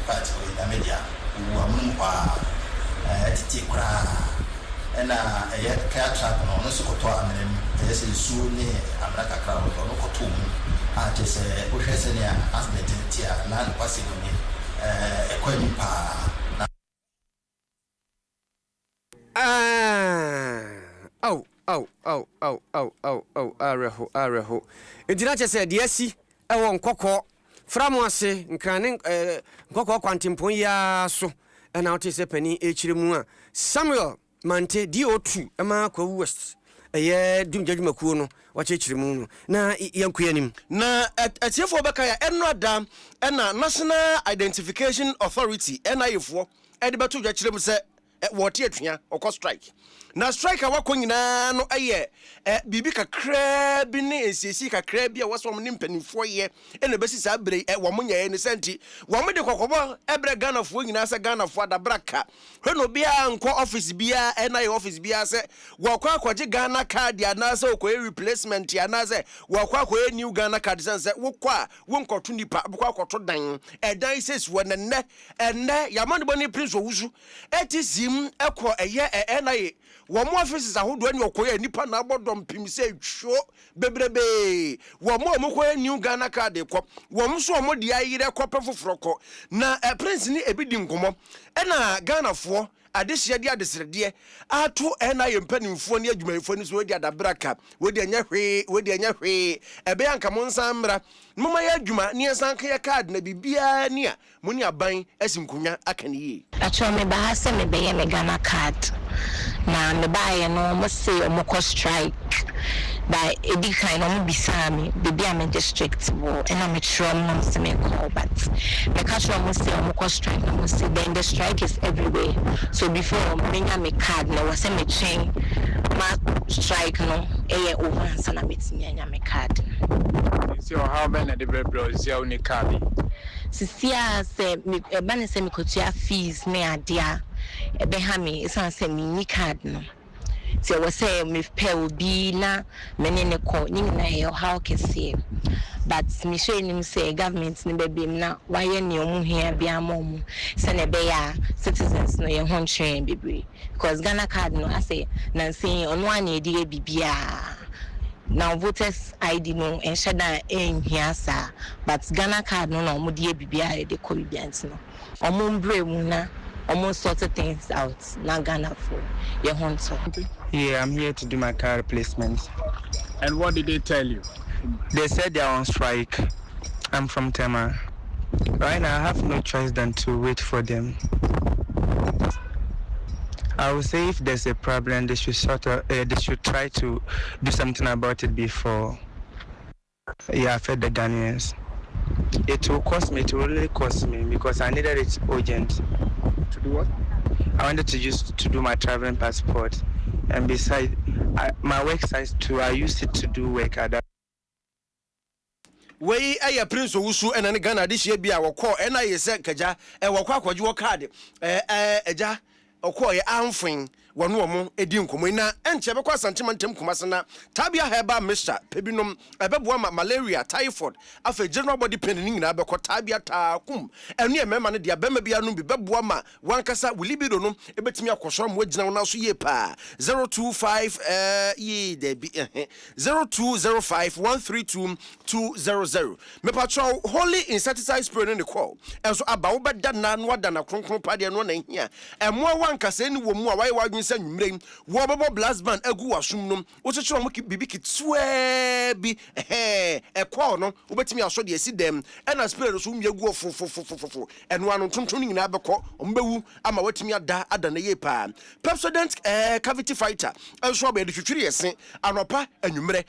party ɔyɛ damedia ɔwɔ amunum paa ɛtete koraa ɛna ɛyɛ car truck no ɔno nso kɔtɔ amena mu ɛyɛ sɛ nsuo ne amena kakra ɔno kɔtɔ mu a kyɛ sɛ wohwɛ sɛnea accident nti a na nekwasɛ mu ni ɛkɔ anim paa areho edina kyɛ sɛ deɛ asi ɛwɔ nkɔkɔ fra mo ase nkrane nkɔkɔ kwantempon ya so ɛna wote sɛ pani ɛkyerɛ mu a Samuel Mante DO2 ɛma Kwawu West ɛyɛ dum jadwumakuo no wakyerɛkyerɛ mu no na yɛnkoa nim na atiefoɔ bɛka ya ɛno ada ɛna National Identification Authority NIA-foɔ ɛde bɛto dwa kyerɛ mu sɛ wɔte atwea ɔkɔ strike na strike a wakɔ nyinaa no ɛyɛ biribi kakraa bi ne nsiesie kakraa bi a wɔsɔ wɔn ne mpanimfoɔ yɛ ɛna bɛsi saa bere wɔn nyɛɛ ne sɛnti wɔn de kɔkɔbɔ ɛbrɛ Ghanafoɔ nyinaa sɛ Ghanafoɔ adabraka hwɛ no biara nkɔ office biara ɛna yɛ office biara sɛ wɔkɔ akɔgye Ghana card anaasɛ wɔkɔyɛ replacement anaasɛ wɔkɔ akɔyɛ new Ghana card sɛ wokɔ a wonkɔto nipa wokɔ akɔto dan ɛdan sɛsi wɔ ɛnɛ yamane ne Prince Owusu ɛtisim ɛkɔ ɛyɛ ɛna wɔn offices ahodoɔ ne ɔkɔyɛ nipa na abɔdɔm pim sɛ twɔ bebrebe wɔn kɔyɛ new Ghana card kɔ wɔn nso wɔn de ayerɛ kɔpɛ foforɔ kɔ na Prince ne ebi di nkɔmɔ ɛna Ghanafoɔ adehyɛ de adesredeɛ ato ɛna yɛ mpanimfoɔ ne adwumayɛfoɔ ne so wɔde adabraka wɔde anya hwee ɛbɛyɛ anka mo nsan mmra mama yɛ adwuma ne nsan ka yɛ card na bibia ne a mo ne aban asi nkonya aka ne yie atwa me ba ha sɛ me bɛyɛ me Ghana card na me baayɛ no mo se ɔmo kɔ strike ba edi kan no mo bisa me bibi a me district wo ɛna me trom no se me call but me ka trom mo se ɔmo kɔ strike no mo se then the strike is everywhere so before me nya me card na wo se me chain ma strike no ɛyɛ over ansa na metimi anya me card so how many the bro is your unique card sisia se me bane se me kotua fees ne adia ebeha me isan se me ni card no se wo se me pay obi na me ne ko ni na e how kese but me show nim say government ne be na waye ne omu hia bia mom se ne be ya citizens no ye ho ntwen bebre because Ghana card no I say na say ono an e di bibia now voters ID no and shada en hiasa but Ghana card no omo de bibia de ko bibiant no omo mbre mu na omo sort things out na Ghana for your hunter. Yeah, I'm here to do my car replacement. And what did they tell you? They said they're on strike. I'm from Tema. Right now I have no choice than to wait for them. I would say if there's a problem, they should they should try to do something about it before affect the Ghanaians. It will really cost me because I needed it urgent. To do what? I wanted to do my traveling passport, and besides, my work size too. I used it to do work at that. Wey aya prince owusu ena ne Ghana de hye bia wo call ena yese kaja wo kwa akwaji wo card eja okọ ye amfin wonu omo edi nkomo na enche be kwa santema ntem kumase na tabia heba mixture pebinom ebeboa malaria typhoid afa general body pain ni nyina be ko tabia ta kum enu ye mema ne dia bema bia no bi beboa ma wankasa wilibido no ebetimi akosoro mo agina wona so ye pa 025 ye de bi 0205132200 me patrol holy insecticide spray no ne call enso aba wo beda na no wada na kronkron pade no na hia emo wankasa ni wo mu a wai wadwen sa nwumrem wo bebo blast band agu wasum no wo chechero mo bibi kitwe bi call no wo betimi aso de esi dem ena spray so mi agu fofofofofo eno anu tonton nyina abekọ ombewu ama watimi ada na ye pa Pepsodent cavity fighter enso ba de twitwiri yesen anopa anwumre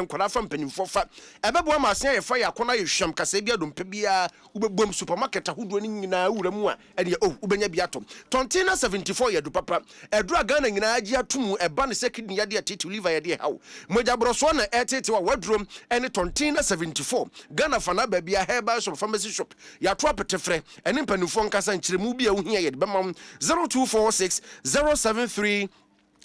nkora fa mpanimfo fa ebebo ma asen ye fa ya kona ye hwam kasa bia do mpa bia ubebom supermarket ahodo ni nyina wuramu a ede ubenya bia tom tontina 74 yedu papa edura Ghana nyina agi atomu eba ne sekidni yade atete liver yade hawo moja broso na etete wa wadrom ene tontina 74 Ghana fana ba bia herbal shop pharmacy shop ya to apetefre ene mpanimfo nkasa nkyeremu bia ohia yede bema 0246 073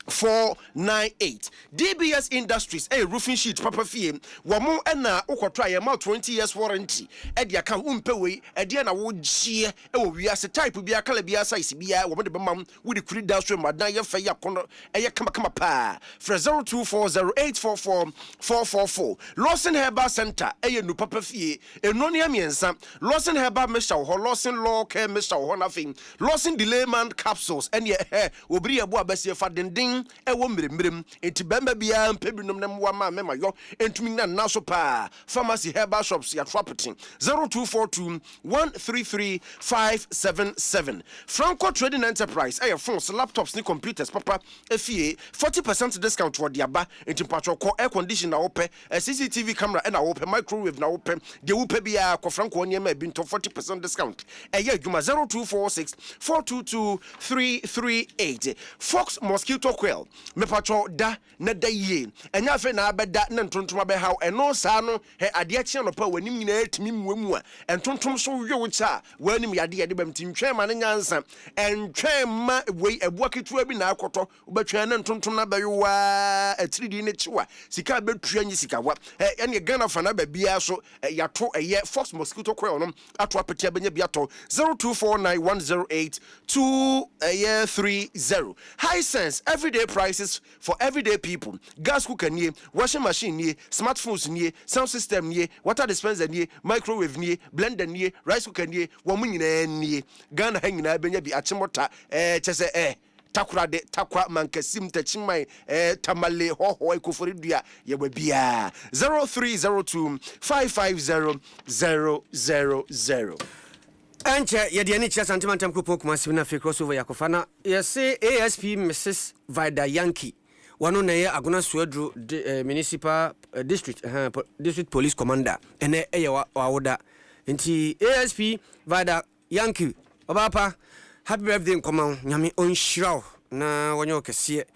498 DBS Industries roofing sheet papa fie womo na ukotwa ye ma 20 years warranty e dia ka umpewe e dia na wo gie wo wiase type bia kala bia size bia wo de bemam wo de kuri daso madan ye fa ya kono e ye kama pa 0240844444 Lawson Herbal Center e nu papa fie enonia miensa Lawson Herbal Mixture ho Lawson Law Care Mixture ho na fin Lawson Delayment Capsules ene obiri ebo abasie fa denden ewo mremrem enti bamba bia mpebinom na mwa ma mema yo entumi na naso pa pharmacy herbal shops ya property 0242133577 Franco Trading Enterprise phones laptops ni computers papa efie 40% discount wo diaba enti patro ko air conditioner na ope CCTV camera na ope microwave na ope de wope bia ko Franco onyema bi nto 40% discount adwuma 0246422338 Fox mosquito coil me patro da na da ye enya fe na abeda na ntontom abehaw eno saa no ade a kye no pa wanim nyina etimi muamu a entontom so wo cha wanim yade bam tintwe ma ne nyansa entwe ma wei ebua ketua bi na akoto obetwa na ntontom na bayowa atiridi ne chiwa sika betua nyi sika wa ene Ghana fa na ba bia so yato eye Fox mosquito coil no ato apetia benya biato 0249108230 high sense everyday prices for everyday people. Gas cooker nie, washing machine nie, smartphones nie, sound system nie, water dispenser nie, microwave nie, blender nie, rice cooker nie, wamu nyina nie. Ghana hangina benya bi achimota chese takurade takwa mankasim tachimai tamale hoho ikoforidua yebabia 0302550000 Anche yedi ani chia santimantem kupon kuma sibina fe crossover yakofana yesi ASP Mrs. Vida Yankee wano na ye agona suadru municipal district district police commander ene eye wawoda nti ASP Vida Yankee obapa happy birthday nkoma nyame onhyiraw na wonyo kese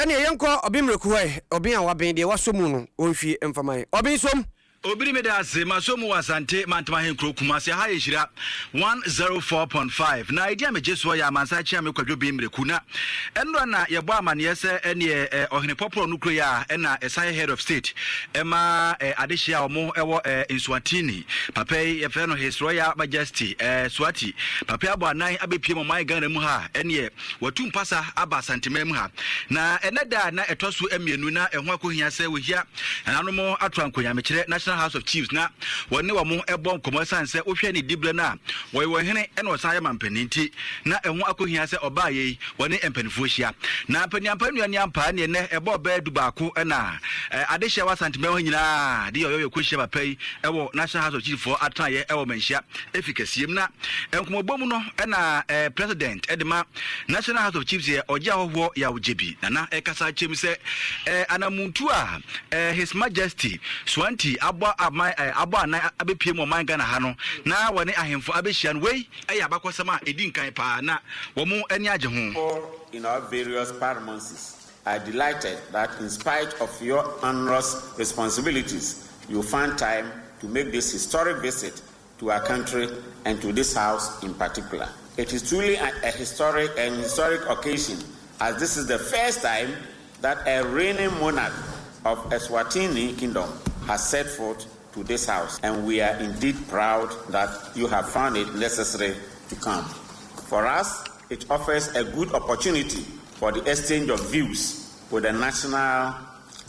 ene yenko obimreku hwe obin a waben de wasomu no onhwie mfamae obin som Obiri me da ase masomu wasante mantama henkro kumase ha yeshira 104.5 na idea me jeso ya mansa chia me kwadwo bi mreku na eno na yebo amane se ene ohene poporo nukro ya na esan head of state ema adehia omo ewo Inswatini papa ye fe no His Royal Majesty Swati papa abo anan abepie mo man Ghana mu ha ene watu mpasa aba santemam ha na eneda na etoso emienu na eho akohia se wohia nanom atwankonya mekire National House of Chiefs na wone wo mo ebon komosan se ohwe ni dibre na wo hene ene osan mampani nti na eho akohia se oba ye wone empanifo hia na paniampanu ani ampa ne ne ebo ba du baako na adehia wasantemam nyina de yoyo kohia papa yi ewo National House of Chiefs for ataye ewo menhia efikasiem na enkomobom no na president edema National House of Chiefs ye oja hoho ya ojebi na ekasa chem se anamuntu a His Majesty Swanti abo anan abepie mo man Ghana ha no na wone ahemfo abehia no wei eya bakosama edi nkan pa na wo mo ani age ho. In our various paramountcies, I am delighted that in spite of your onerous responsibilities, you found time to make this historic visit to our country and to this house in particular. It is truly a historic occasion, as this is the first time that a reigning monarch of Eswatini Kingdom has set foot to this house, and we are indeed proud that you have found it necessary to come. For us, it offers a good opportunity for the exchange of views with a national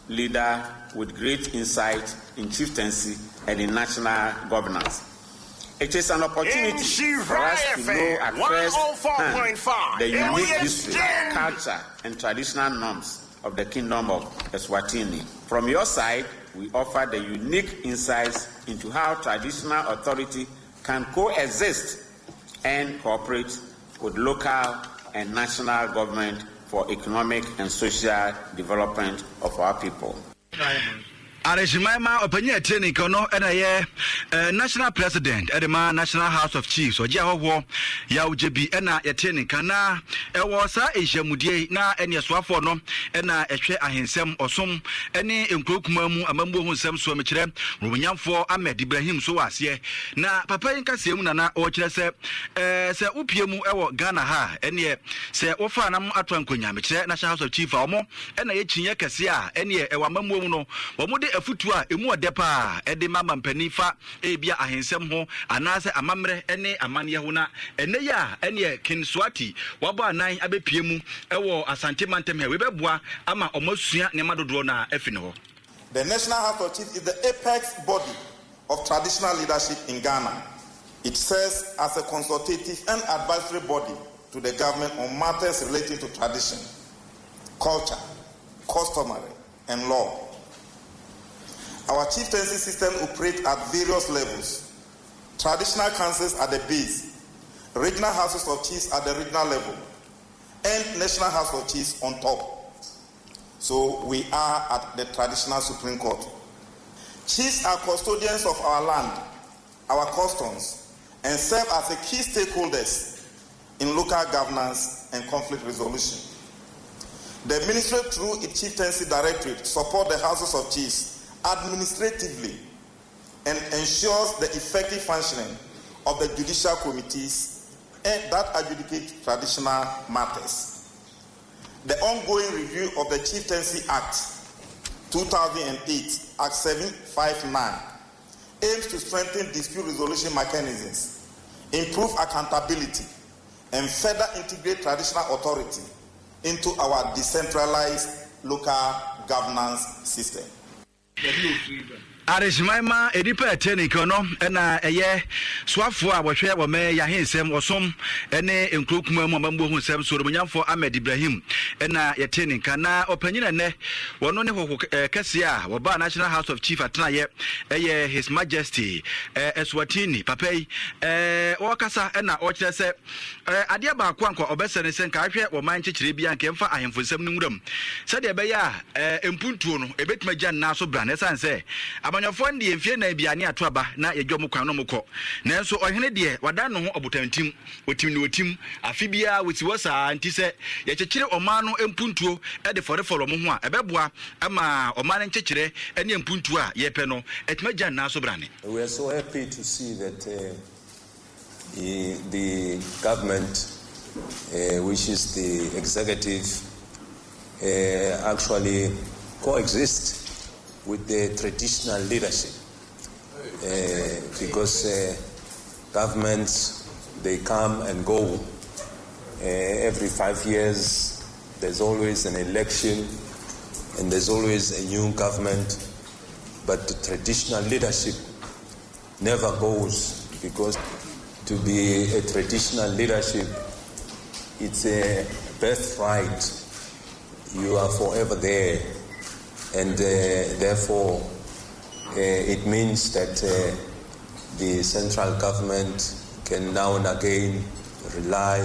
leader with great insight in chieftaincy and in national governance. It is an opportunity for us to know at first hand the unique history, culture, and traditional norms of the Kingdom of Eswatini. From your side, we offer the unique insights into how traditional authority can coexist and cooperate with local and national government for economic and social development of our people. Arejimama opanya training kono na ye national president edema National House of Chiefs oje hoho ya ujebi na ye training kana ewo sa ehemudie na ene soafo no na ehwe ahensem osom ene enkrokuma mu amambo hu nsem so mekire Rubunyamfo Ahmed Ibrahim so wase na papa yin kasem na o kire se se upie mu ewo Ghana ha ene se ofa na mu atwankonya mekire National House of Chiefs omo na ye chinye kase a ene ewa amambo mu no omo afutu a emu odepa ede mama mpani fa ebia ahensem ho anase amamre ene amane ho na ene ya ene Kinswati wabo anan abepie mu ewo asante mantem he webeboa ama omasua ne madodo na afine ho. The National House of Chiefs is the apex body of traditional leadership in Ghana. It serves as a consultative and advisory body to the government on matters relating to tradition, culture, customary, and law. Our chieftaincy system operates at various levels. Traditional councils at the base, regional houses of chiefs at the regional level, and National House of Chiefs on top. So we are at the traditional Supreme Court. Chiefs are custodians of our land, our customs, and serve as the key stakeholders in local governance and conflict resolution. The ministry, through its chieftaincy directorate, support the houses of chiefs administratively and ensures the effective functioning of the judicial committees and that adjudicate traditional matters. The ongoing review of the Chieftaincy Act 2008, Act 759, aims to strengthen dispute resolution mechanisms, improve accountability, and further integrate traditional authority into our decentralized local governance system. Arejimama edipa eteni kono na eye swafo a wohwe wo me ya hensem osom ene enkrokuma mu amambo hu nsem so Rubunyamfo Ahmed Ibrahim na yeteni kana opanyina ne wono ne hoho kase a wo ba National House of Chiefs atena ye eye His Majesty Eswatini papai wo kasa na o kire se ade ba akwa nko obesene se nka ahwe wo man kikire bia nka emfa ahemfo nsem no nwuram se de be ya empuntuo no ebetuma gya na so bra na sanse amanyɔfoɔ no deɛ mfie na abiane ato aba na yɛdwa mu kwan no mu kɔ nanso ɔhene deɛ wada no ho ɔbotantim otim afi biara wɔsi wɔ saa nti sɛ yɛkyekyere ɔman no mpuntuo de fɔrefɔrɔ mo ho a ɛbɛboa ama ɔman no nkyekyere ne mpuntuo a yɛpɛ no ɛtuma gya nnaa so brane. We are so happy to see that the government, which is the executive, actually coexist with the traditional leadership, because governments, they come and go. Every 5 years, there's always an election, and there's always a new government, but the traditional leadership never goes, because to be a traditional leadership, it's a birthright. You are forever there, and therefore it means that the central government can now and again rely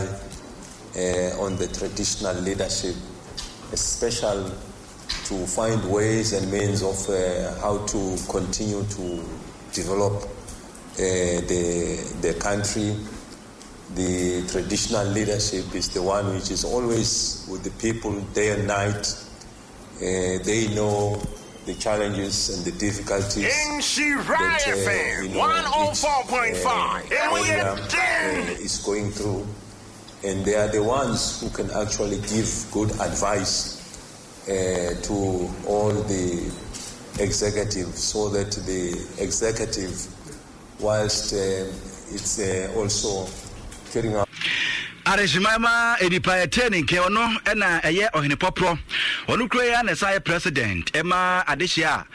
on the traditional leadership, especially to find ways and means of how to continue to develop the country. The traditional leadership is the one which is always with the people day and night. They know the challenges and the difficulties that is going through, and they are the ones who can actually give good advice to all the executive, so that the executive, whilst it's also carrying out Arishimama edipa training ke ono na eye ohene popro onu kro ya na sai president ema adehia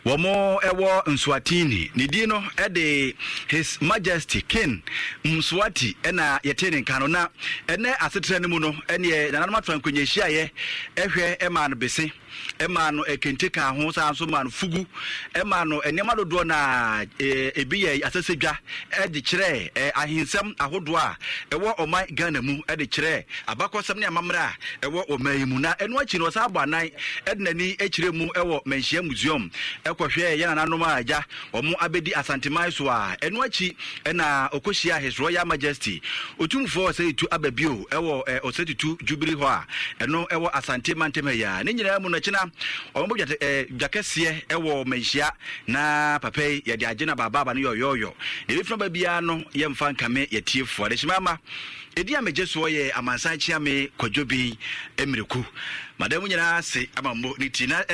womo ewo Nswatini nidi no de His Majesty King Mswati na ye training kan no na ene asetre ne mu no ene nananoma twankwenye hia ye ehwe ema no bese ema no ekentika ho sa so ma no fugu ema no enema dodo na ebi ye asesedwa de kire ahinsem ahodo a ewo oman Ghana mu de kire abakosam ne amamra ewo oman mu na eno achi no sa abanan ednani ekire mu ewo Manhyia Museum ekohwe ye nananom aja omo abedi asantemai so a eno achi na okohia His Royal Majesty otumfo say tu ababio ewo osetitu Jubilee ho a eno ewo asantemantem ya ne nyina mu no china omo jakese ewo Manhyia na papai ye de agena baba no yoyoyo ne bifra babia no ye mfa nkame ye tiefo adeshimama edi amejeso ye amansanchi ame kwadwobi emreku madam nyina se amambo nitina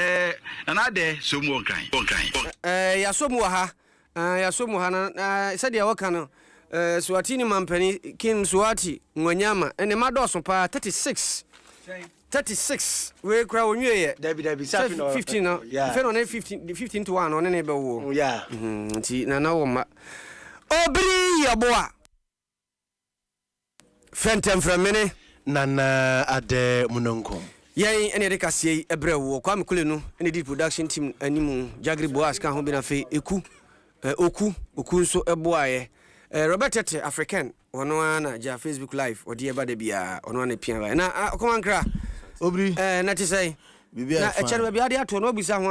na de somu onkran yasomu ha na sadia waka no Swatini mampani King Swati Ngonyama ene madoso pa 36 we kra onwie ye David safi no 15 no fe no 15 to 1 no ne be wo nti na wo ma obri yaboa fentem framene nana ade munonko yen ene de kasie ebrewo kwa mekule no ene di production team animu Jagri Boas kan ho bi na fe oku nso eboa ye Robert Tete African ono ana ja Facebook live odi eba de bia ono ana pia ba na komankra obri na ti say bibia na e chere bia de ato no bisa ho